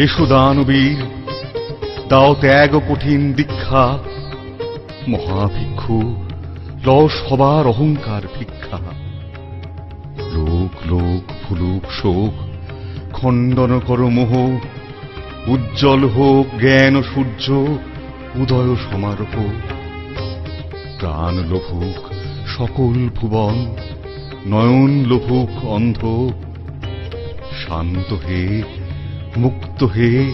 এসো দানবীর, দাও ত্যাগ কঠিন দীক্ষা, মহাভিক্ষু লস হবার অহংকার ভিক্ষা। লোক লোক ফুলুক শোক, খণ্ডন কর মোহ, উজ্জ্বল হোক জ্ঞান সূর্য, উদয় সমারোহ। প্রাণ লোভুক সকল ভুবন, নয়ন লোভুক অন্ধ। শান্ত হে, মুক্ত হে,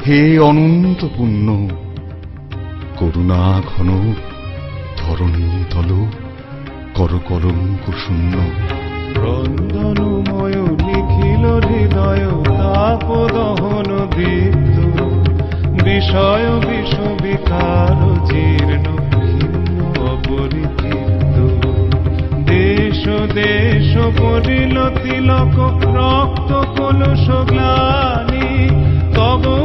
হে অনন্ত পুণ্য। করুণা ঘন ধরণী তল, কর কলঙ্ক শূন্য। ক্রন্দনময় নিখিল হৃদয় তাপ দহন দীপ্ত, বিষয় বিষ বিকার জীর্ণ ক্ষীণ অপরিতৃপ্ত। দেশ দেশ পরিল তিলক, রক্ত কলস গ্লানি, তব